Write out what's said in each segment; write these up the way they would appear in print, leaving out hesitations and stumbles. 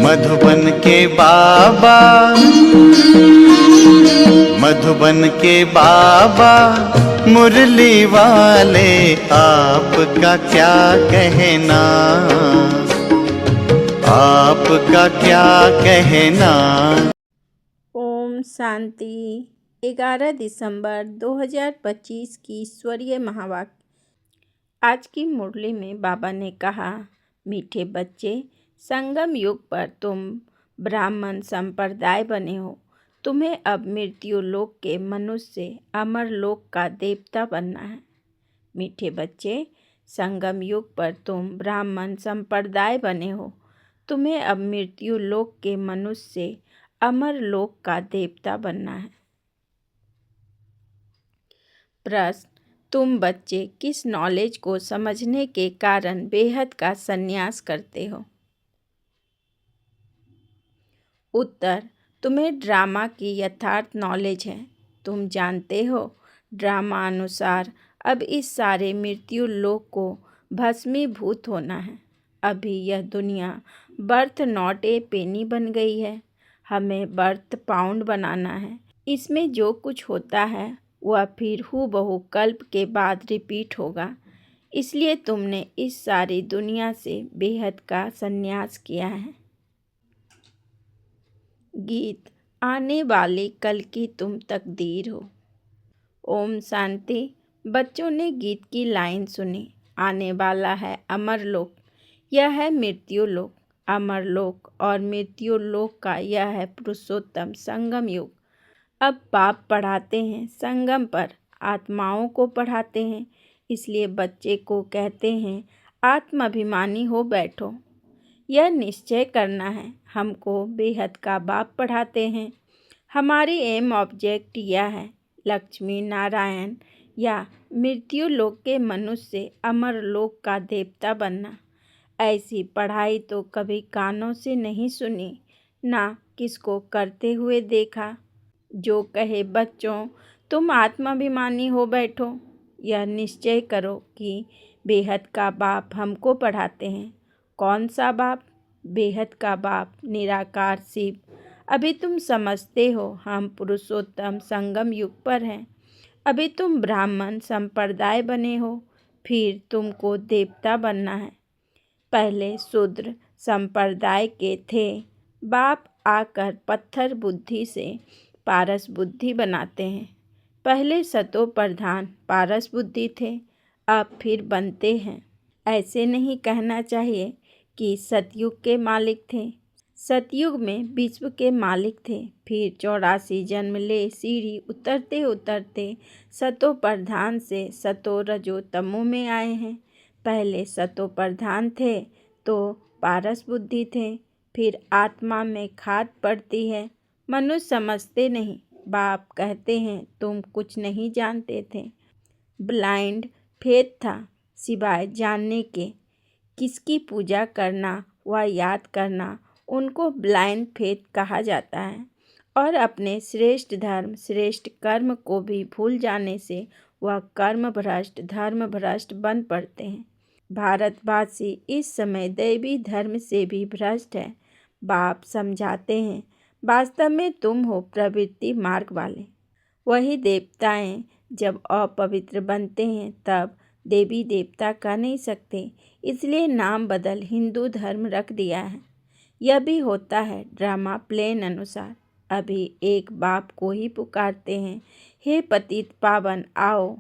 मधुबन के बाबा, मधुबन के बाबा मुरली वाले, आपका क्या कहना, आपका क्या कहना। ओम शांति। 11 दिसंबर 2025 की ईश्वरीय महावाक्य। आज की मुरली में बाबा ने कहा, मीठे बच्चे, संगम युग पर तुम ब्राह्मण संप्रदाय बने हो। तुम्हें अब मृत्यु लोक के मनुष्य से अमर लोक का देवता बनना है। मीठे बच्चे, संगम युग पर तुम ब्राह्मण संप्रदाय बने हो। तुम्हें अब मृत्यु लोक के मनुष्य से अमर लोक का देवता बनना है। प्रश्न, तुम बच्चे किस नॉलेज को समझने के कारण बेहद का संन्यास करते हो? उत्तर, तुम्हें ड्रामा की यथार्थ नॉलेज है। तुम जानते हो ड्रामा अनुसार अब इस सारे मृत्यु लोक को भस्मीभूत होना है। अभी यह दुनिया बर्थ नॉट ए पेनी बन गई है। हमें बर्थ पाउंड बनाना है। इसमें जो कुछ होता है वह फिर हूबहू कल्प के बाद रिपीट होगा। इसलिए तुमने इस सारी दुनिया से बेहद का संन्यास किया है। गीत, आने वाले कल की तुम तकदीर हो। ओम शांति। बच्चों ने गीत की लाइन सुनी, आने वाला है अमर लोक, यह है मृत्यु लोक। अमर लोक और मृत्यु लोक का यह है पुरुषोत्तम संगम युग। अब बाप पढ़ाते हैं संगम पर, आत्माओं को पढ़ाते हैं। इसलिए बच्चे को कहते हैं आत्माभिमानी हो बैठो। यह निश्चय करना है, हमको बेहद का बाप पढ़ाते हैं। हमारी एम ऑब्जेक्ट यह है, लक्ष्मी नारायण या मृत्यु लोक के मनुष्य से अमर लोक का देवता बनना। ऐसी पढ़ाई तो कभी कानों से नहीं सुनी, ना किसको करते हुए देखा। जो कहे बच्चों तुम आत्माभिमानी हो बैठो, यह निश्चय करो कि बेहद का बाप हमको पढ़ाते हैं। कौन सा बाप? बेहद का बाप निराकार शिव। अभी तुम समझते हो हम पुरुषोत्तम संगम युग पर हैं। अभी तुम ब्राह्मण संप्रदाय बने हो, फिर तुमको देवता बनना है। पहले शूद्र संप्रदाय के थे। बाप आकर पत्थर बुद्धि से पारस बुद्धि बनाते हैं। पहले सतो प्रधान पारस बुद्धि थे, अब फिर बनते हैं। ऐसे नहीं कहना चाहिए कि सतयुग के मालिक थे। सतयुग में विश्व के मालिक थे। फिर 84 जन्म ले सीढ़ी उतरते उतरते सतो प्रधान से सतो रजो तमो में आए हैं। पहले सतो प्रधान थे तो पारस बुद्धि थे, फिर आत्मा में खाद पड़ती है। मनुष्य समझते नहीं। बाप कहते हैं तुम कुछ नहीं जानते थे। ब्लाइंड फेथ था, सिवाय जानने के। किसकी पूजा करना व याद करना, उनको ब्लाइंड फेथ कहा जाता है। और अपने श्रेष्ठ धर्म श्रेष्ठ कर्म को भी भूल जाने से वह कर्म भ्रष्ट धर्म भ्रष्ट बन पड़ते हैं। भारतवासी इस समय दैवी धर्म से भी भ्रष्ट है। बाप समझाते हैं वास्तव में तुम हो प्रवृत्ति मार्ग वाले। वही देवताएं जब अपवित्र बनते हैं तब देवी देवता कह नहीं सकते, इसलिए नाम बदल हिंदू धर्म रख दिया है। यह भी होता है ड्रामा प्लेन अनुसार। अभी एक बाप को ही पुकारते हैं, हे पतित पावन आओ।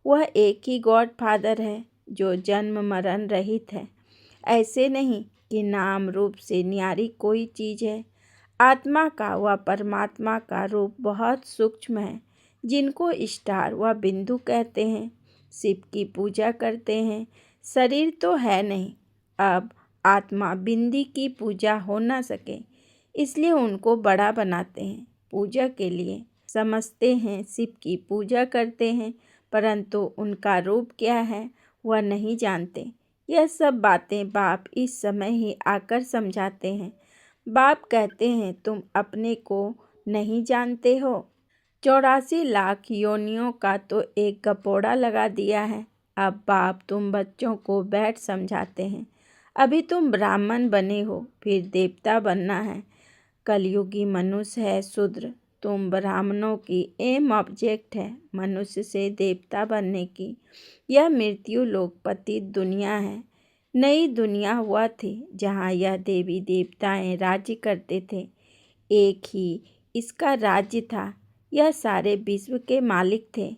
वह एक ही गॉड फादर है जो जन्म मरण रहित है। ऐसे नहीं कि नाम रूप से न्यारी कोई चीज़ है। आत्मा का व परमात्मा का रूप बहुत सूक्ष्म है, जिनको स्टार व बिंदु कहते हैं। शिव की पूजा करते हैं, शरीर तो है नहीं। अब आत्मा बिंदी की पूजा हो ना सके, इसलिए उनको बड़ा बनाते हैं पूजा के लिए। समझते हैं शिव की पूजा करते हैं, परंतु उनका रूप क्या है वह नहीं जानते। यह सब बातें बाप इस समय ही आकर समझाते हैं। बाप कहते हैं तुम अपने को नहीं जानते हो। 84 लाख योनियों का तो एक गपोड़ा लगा दिया है। अब बाप तुम बच्चों को बैठ समझाते हैं। अभी तुम ब्राह्मण बने हो, फिर देवता बनना है। कलयुगी मनुष्य है शूद्र, तुम ब्राह्मणों की एम ऑब्जेक्ट है मनुष्य से देवता बनने की। यह मृत्यु लोक पतित दुनिया है। नई दुनिया हुआ थी जहाँ यह देवी देवताएं राज्य करते थे। एक ही इसका राज्य था, यह सारे विश्व के मालिक थे।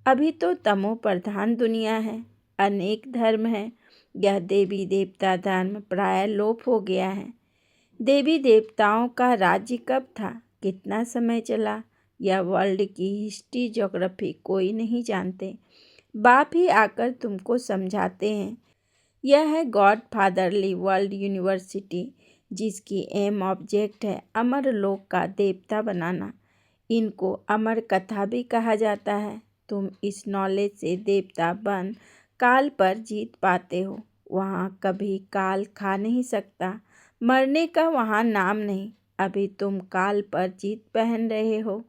अभी तो तमो प्रधान दुनिया है, अनेक धर्म है। यह देवी देवता धर्म प्राय लोप हो गया है। देवी देवताओं का राज्य कब था, कितना समय चला, यह वर्ल्ड की हिस्ट्री ज्योग्राफी कोई नहीं जानते। बाप ही आकर तुमको समझाते हैं। यह है गॉड फादरली वर्ल्ड यूनिवर्सिटी, जिसकी एम ऑब्जेक्ट है अमर लोक का देवता बनाना। इनको अमर कथा भी कहा जाता है। तुम इस नॉलेज से देवता बन काल पर जीत पाते हो। वहाँ कभी काल खा नहीं सकता, मरने का वहाँ नाम नहीं। अभी तुम काल पर जीत पहन रहे हो।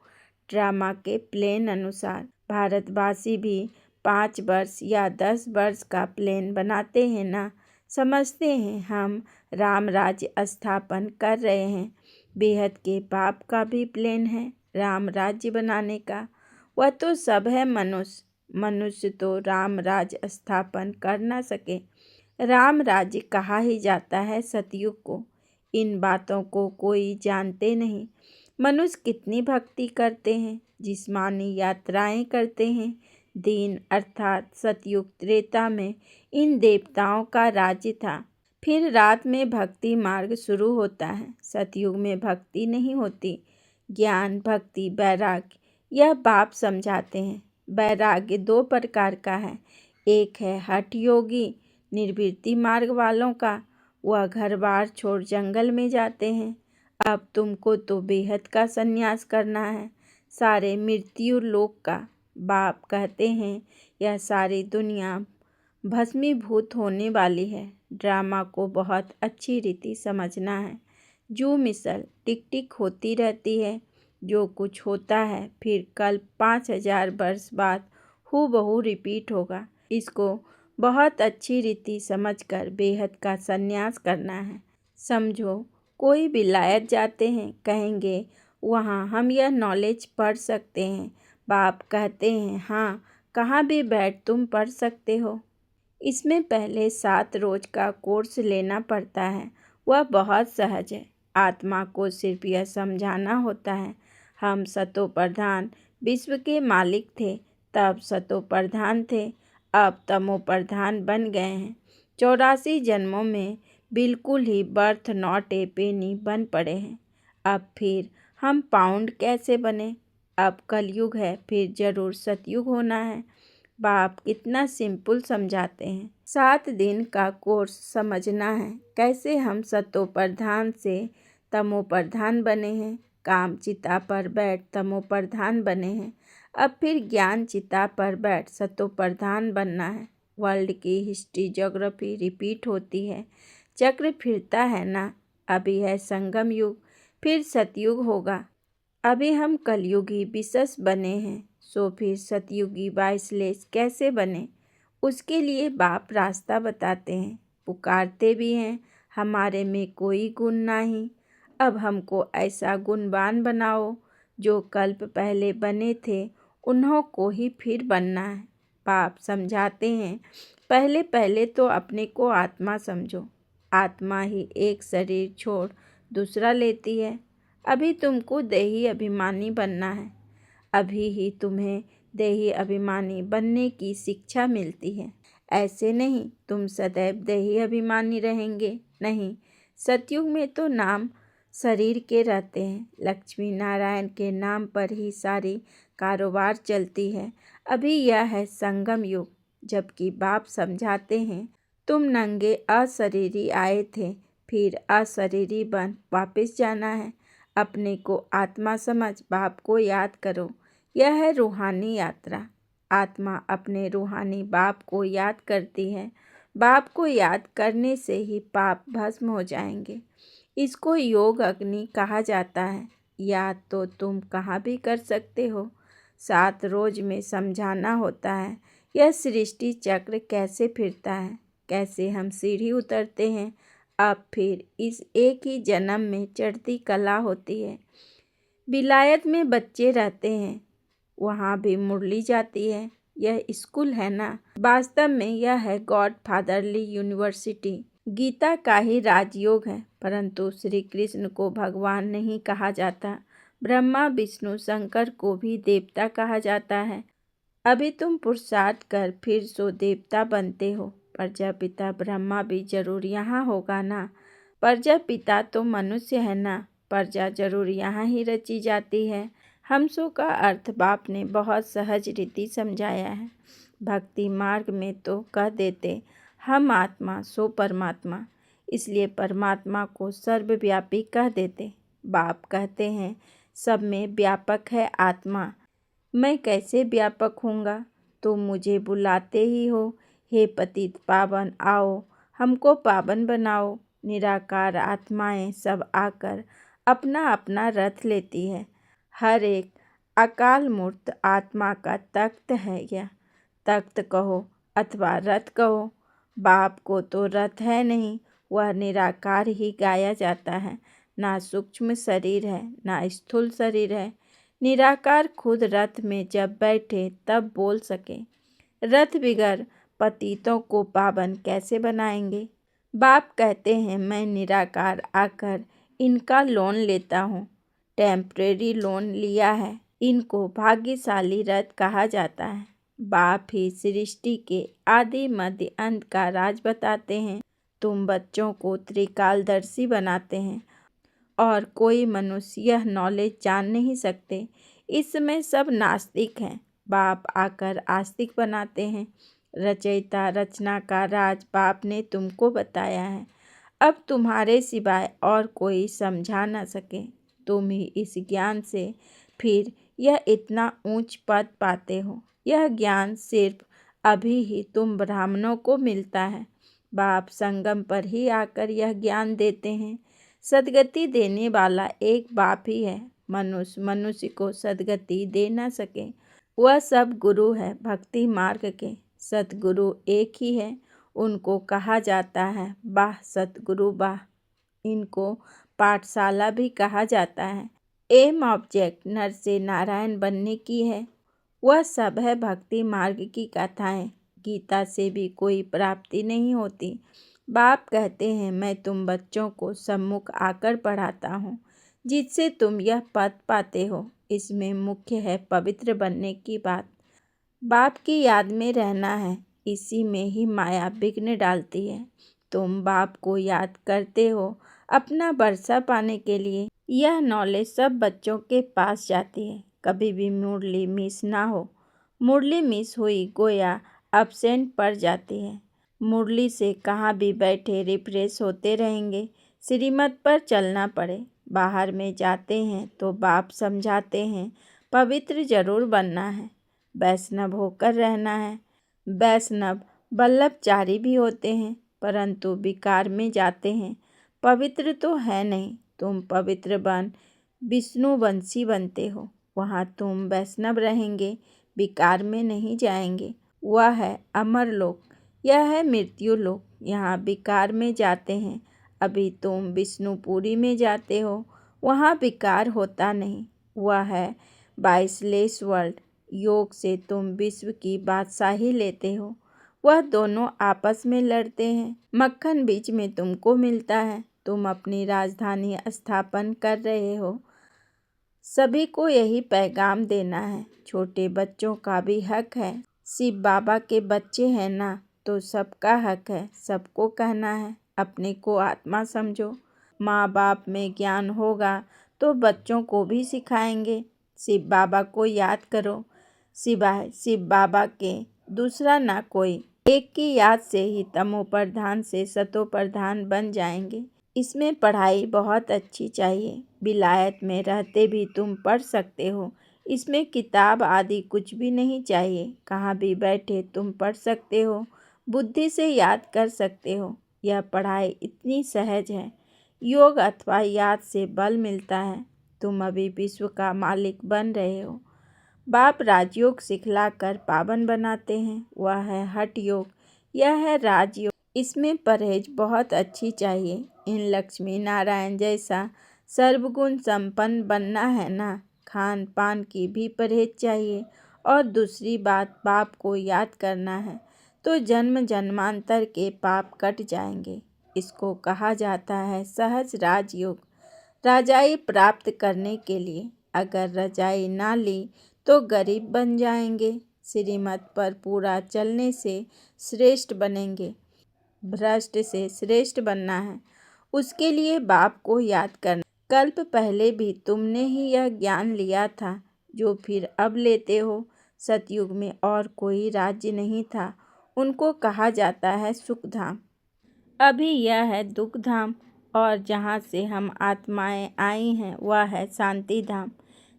ड्रामा के प्लान अनुसार भारतवासी भी 5 वर्ष या 10 वर्ष का प्लान बनाते हैं ना। समझते हैं हम राम राज्य स्थापन कर रहे हैं। बेहद के बाप का भी प्लान है राम राज्य बनाने का। वह तो सब है मनुष्य तो राम राज्य स्थापन कर ना सके। राम राज्य कहा ही जाता है सतयुग को। इन बातों को कोई जानते नहीं। मनुष्य कितनी भक्ति करते हैं, जिस्मानी यात्राएं करते हैं। दीन अर्थात सतयुग त्रेता में इन देवताओं का राज्य था। फिर रात में भक्ति मार्ग शुरू होता है। सतयुग में भक्ति नहीं होती। ज्ञान भक्ति वैराग्य यह बाप समझाते हैं। वैराग्य 2 प्रकार का है। एक है हठ योगी निर्वृत्ति मार्ग वालों का, वह घर बार छोड़ जंगल में जाते हैं। अब तुमको तो बेहद का संन्यास करना है, सारे मृत्यु लोक का। बाप कहते हैं यह सारी दुनिया भस्मीभूत होने वाली है। ड्रामा को बहुत अच्छी रीति समझना है। जो मिसल टिक टिक होती रहती है। जो कुछ होता है फिर कल 5000 वर्ष बाद हूबहू रिपीट होगा। इसको बहुत अच्छी रीति समझकर बेहद का संन्यास करना है। समझो कोई विलायत जाते हैं, कहेंगे वहाँ हम यह नॉलेज पढ़ सकते हैं। बाप कहते हैं हाँ, कहाँ भी बैठ तुम पढ़ सकते हो। इसमें पहले 7 रोज का कोर्स लेना पड़ता है। वह बहुत सहज है। आत्मा को सिर्फ यह समझाना होता है हम सतो प्रधान विश्व के मालिक थे, तब सतो प्रधान थे, अब तमो प्रधान बन गए हैं। 84 जन्मों में बिल्कुल ही बर्थ नॉट ए पेनी बन पड़े हैं। अब फिर हम पाउंड कैसे बने। अब कलयुग है, फिर जरूर सतयुग होना है। बाप कितना सिंपल समझाते हैं। 7 दिन का कोर्स समझना है कैसे हम सतो प्रधान से तमो प्रधान बने हैं। काम चिता पर बैठ तमो प्रधान बने हैं। अब फिर ज्ञान चिता पर बैठ सतो प्रधान बनना है। वर्ल्ड की हिस्ट्री ज्योग्राफी रिपीट होती है, चक्र फिरता है ना। अभी है संगम युग, फिर सतयुग होगा। अभी हम कलयुगी विशेष बने हैं, सो फिर सतयुगी वाइसलेस कैसे बने। उसके लिए बाप रास्ता बताते हैं, पुकारते भी हैं हमारे में कोई गुण नहीं। अब हमको ऐसा गुणवान बनाओ जो कल्प पहले बने थे उन्हों को ही फिर बनना है। बाप समझाते हैं पहले पहले तो अपने को आत्मा समझो। आत्मा ही एक शरीर छोड़ दूसरा लेती है। अभी तुमको देही अभिमानी बनना है। अभी ही तुम्हें देही अभिमानी बनने की शिक्षा मिलती है। ऐसे नहीं तुम सदैव देही अभिमानी रहेंगे, नहीं। सतयुग में तो नाम शरीर के रहते हैं। लक्ष्मी नारायण के नाम पर ही सारी कारोबार चलती है। अभी यह है संगम युग, जबकि बाप समझाते हैं तुम नंगे अशरीरी आए थे, फिर अशरीरी बन वापस जाना है। अपने को आत्मा समझ बाप को याद करो। यह है रूहानी यात्रा। आत्मा अपने रूहानी बाप को याद करती है। बाप को याद करने से ही पाप भस्म हो जाएंगे। इसको योग अग्नि कहा जाता है। याद तो तुम कहाँ भी कर सकते हो। 7 रोज में समझाना होता है यह सृष्टि चक्र कैसे फिरता है, कैसे हम सीढ़ी उतरते हैं। अब फिर इस एक ही जन्म में चढ़ती कला होती है। विलायत में बच्चे रहते हैं, वहाँ भी मुरली जाती है। यह स्कूल है ना, वास्तव में यह है गॉड फादरली यूनिवर्सिटी। गीता का ही राजयोग है, परंतु श्री कृष्ण को भगवान नहीं कहा जाता। ब्रह्मा विष्णु शंकर को भी देवता कहा जाता है। अभी तुम पुरुषार्थ कर फिर सो देवता बनते हो। प्रजापिता ब्रह्मा भी जरूर यहाँ होगा ना। प्रजापिता तो मनुष्य है ना, प्रजा जरूर यहाँ ही रची जाती है। हमसों का अर्थ बाप ने बहुत सहज रीति समझाया है। भक्ति मार्ग में तो कह देते हम आत्मा सो परमात्मा, इसलिए परमात्मा को सर्वव्यापी कह देते। बाप कहते हैं सब में व्यापक है आत्मा। मैं कैसे व्यापक होऊंगा? तुम मुझे बुलाते ही हो, हे पतित पावन आओ हमको पावन बनाओ। निराकार आत्माएं सब आकर अपना अपना रथ लेती है। हर एक अकाल मूर्त आत्मा का तख्त है। यह तख्त कहो अथवा रथ कहो, बाप को तो रथ है नहीं, वह निराकार ही गाया जाता है। ना सूक्ष्म शरीर है ना स्थूल शरीर है। निराकार खुद रथ में जब बैठे तब बोल सके। रथ बिगर पतितों को पावन कैसे बनाएंगे? बाप कहते हैं मैं निराकार आकर इनका लोन लेता हूँ। टेम्परेरी लोन लिया है। इनको भाग्यशाली रथ कहा जाता है। बाप ही सृष्टि के आदि मध्य अंत का राज बताते हैं। तुम बच्चों को त्रिकालदर्शी बनाते हैं और कोई मनुष्य यह नॉलेज जान नहीं सकते। इसमें सब नास्तिक हैं। बाप आकर आस्तिक बनाते हैं। रचयिता रचना का राज बाप ने तुमको बताया है। अब तुम्हारे सिवाय और कोई समझा न सके। तुम ही इस ज्ञान से फिर यह इतना ऊंच पद पाते हो। यह ज्ञान सिर्फ अभी ही तुम ब्राह्मणों को मिलता है। बाप संगम पर ही आकर यह ज्ञान देते हैं। सद्गति देने वाला एक बाप ही है। मनुष्य मनुष्य को सद्गति दे न सके। वह सब गुरु है भक्ति मार्ग के। सतगुरु एक ही है, उनको कहा जाता है बाह सतगुरु बाह। इनको पाठशाला भी कहा जाता है। एम ऑब्जेक्ट नर से नारायण बनने की है। वह सब है भक्ति मार्ग की कथाएं। गीता से भी कोई प्राप्ति नहीं होती। बाप कहते हैं मैं तुम बच्चों को सम्मुख आकर पढ़ाता हूँ, जिससे तुम यह पद पाते हो। इसमें मुख्य है पवित्र बनने की बात। बाप की याद में रहना है, इसी में ही माया विघ्न डालती है। तुम बाप को याद करते हो अपना वर्षा पाने के लिए। यह नॉलेज सब बच्चों के पास जाती है। कभी भी मुरली मिस ना हो। मुरली मिस हुई गोया अब्सेंट पड़ जाती है। मुरली से कहाँ भी बैठे रिफ्रेश होते रहेंगे। श्रीमत पर चलना पड़े। बाहर में जाते हैं तो बाप समझाते हैं पवित्र जरूर बनना है, वैष्णव होकर रहना है। वैष्णव वल्लभचारी भी होते हैं, परंतु विकार में जाते हैं। पवित्र तो है नहीं। तुम पवित्र बन विष्णुवंशी बनते हो। वहाँ तुम वैष्णव रहेंगे, विकार में नहीं जाएंगे। वह है अमर लोक, यह है मृत्यु लोक। यहाँ विकार में जाते हैं। अभी तुम विष्णुपुरी में जाते हो, वहाँ विकार होता नहीं। वह है बाइसलेस वर्ल्ड। योग से तुम विश्व की बादशाही लेते हो। वह दोनों आपस में लड़ते हैं। मक्खन बीच में तुमको मिलता है। तुम अपनी राजधानी स्थापन कर रहे हो। सभी को यही पैगाम देना है। छोटे बच्चों का भी हक है। शिव बाबा के बच्चे हैं ना, तो सबका हक है। सबको कहना है अपने को आत्मा समझो। माँ बाप में ज्ञान होगा तो बच्चों को भी सिखाएंगे। शिव बाबा को याद करो, सिवाय शिव बाबा के दूसरा ना कोई। एक की याद से ही तमो प्रधान से सतो प्रधान बन जाएंगे। इसमें पढ़ाई बहुत अच्छी चाहिए। विलायत में रहते भी तुम पढ़ सकते हो। इसमें किताब आदि कुछ भी नहीं चाहिए। कहाँ भी बैठे तुम पढ़ सकते हो, बुद्धि से याद कर सकते हो। यह पढ़ाई इतनी सहज है। योग अथवा याद से बल मिलता है। तुम अभी विश्व का मालिक बन रहे हो। बाप राजयोग सिखलाकर पावन बनाते हैं। वह है हठ योग, यह है राजयोग। इसमें परहेज बहुत अच्छी चाहिए। इन लक्ष्मी नारायण जैसा सर्वगुण संपन्न बनना है ना, खान पान की भी परहेज चाहिए। और दूसरी बात, पाप को याद करना है तो जन्म जन्मांतर के पाप कट जाएंगे। इसको कहा जाता है सहज राजयोग। रजाई प्राप्त करने के लिए अगर रजाई ना ली तो गरीब बन जाएंगे। श्रीमत पर पूरा चलने से श्रेष्ठ बनेंगे। भ्रष्ट से श्रेष्ठ बनना है, उसके लिए बाप को याद करना। कल्प पहले भी तुमने ही यह ज्ञान लिया था जो फिर अब लेते हो। सतयुग में और कोई राज्य नहीं था, उनको कहा जाता है सुखधाम। अभी यह है दुख धाम, और जहाँ से हम आत्माएं आई हैं वह है शांति धाम।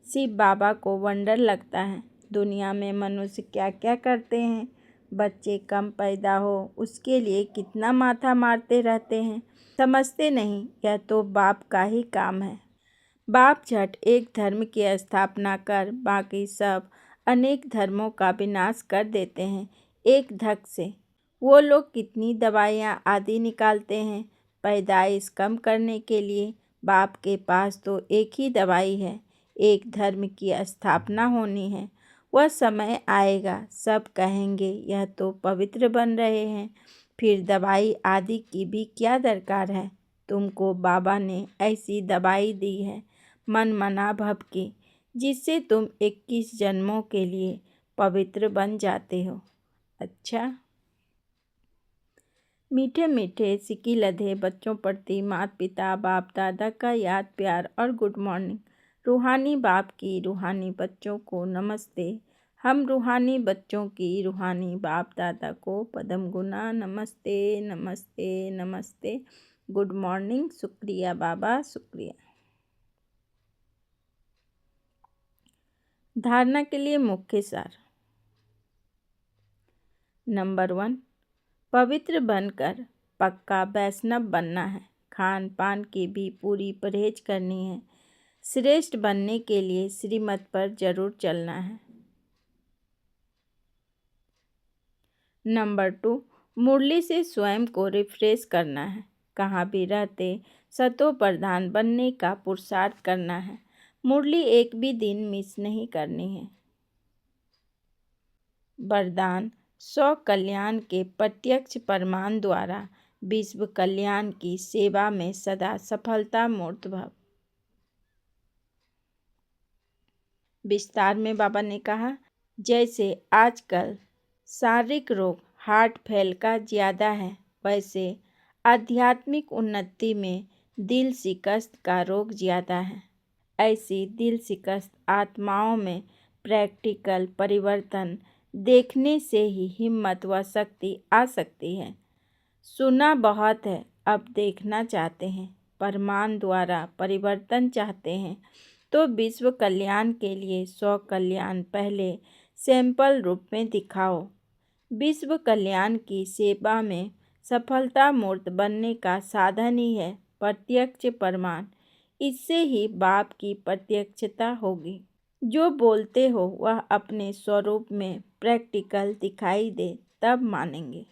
शिव बाबा को वंडर लगता है दुनिया में मनुष्य क्या क्या करते हैं। बच्चे कम पैदा हो उसके लिए कितना माथा मारते रहते हैं, समझते नहीं यह तो बाप का ही काम है। बाप झट एक धर्म की स्थापना कर बाकी सब अनेक धर्मों का विनाश कर देते हैं एक धक से। वो लोग कितनी दवाइयाँ आदि निकालते हैं पैदाइश कम करने के लिए। बाप के पास तो एक ही दवाई है, एक धर्म की स्थापना होनी है। वह समय आएगा सब कहेंगे यह तो पवित्र बन रहे हैं, फिर दवाई आदि की भी क्या दरकार है। तुमको बाबा ने ऐसी दवाई दी है मन मना भव की, जिससे तुम 21 जन्मों के लिए पवित्र बन जाते हो। अच्छा, मीठे मीठे सिकी लधे बच्चों प्रति माता पिता बाप दादा का याद प्यार और गुड मॉर्निंग। रूहानी बाप की रूहानी बच्चों को नमस्ते। हम रूहानी बच्चों की रूहानी बाप दादा को पदम गुना नमस्ते नमस्ते नमस्ते। गुड मॉर्निंग, शुक्रिया बाबा शुक्रिया। धारणा के लिए मुख्य सार। नंबर 1, पवित्र बनकर पक्का वैष्णव बनना है। खान पान की भी पूरी परहेज करनी है। श्रेष्ठ बनने के लिए श्रीमत पर जरूर चलना है। नंबर 2, मुरली से स्वयं को रिफ्रेश करना है। कहाँ भी रहते सतो प्रधान बनने का पुरुषार्थ करना है। मुरली एक भी दिन मिस नहीं करनी है। वरदान, स्व कल्याण के प्रत्यक्ष प्रमाण द्वारा विश्व कल्याण की सेवा में सदा सफलता मूर्त भव। विस्तार में बाबा ने कहा, जैसे आजकल शारीरिक रोग हार्ट फेल का ज़्यादा है, वैसे आध्यात्मिक उन्नति में दिल शिकस्त का रोग ज़्यादा है। ऐसी दिल शिकस्त आत्माओं में प्रैक्टिकल परिवर्तन देखने से ही हिम्मत व शक्ति आ सकती है। सुना बहुत है, अब देखना चाहते हैं। प्रमाण द्वारा परिवर्तन चाहते हैं तो विश्व कल्याण के लिए स्व कल्याण पहले सैंपल रूप में दिखाओ। विश्व कल्याण की सेवा में सफलता मूर्त बनने का साधन ही है प्रत्यक्ष प्रमाण। इससे ही बाप की प्रत्यक्षता होगी। जो बोलते हो वह अपने स्वरूप में प्रैक्टिकल दिखाई दे तब मानेंगे।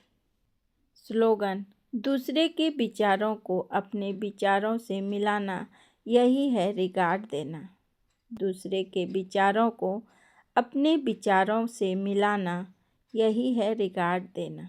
स्लोगन, दूसरे के विचारों को अपने विचारों से मिलाना, यही है रिगार्ड देना। दूसरे के विचारों को अपने विचारों से मिलाना, यही है रिगार्ड देना।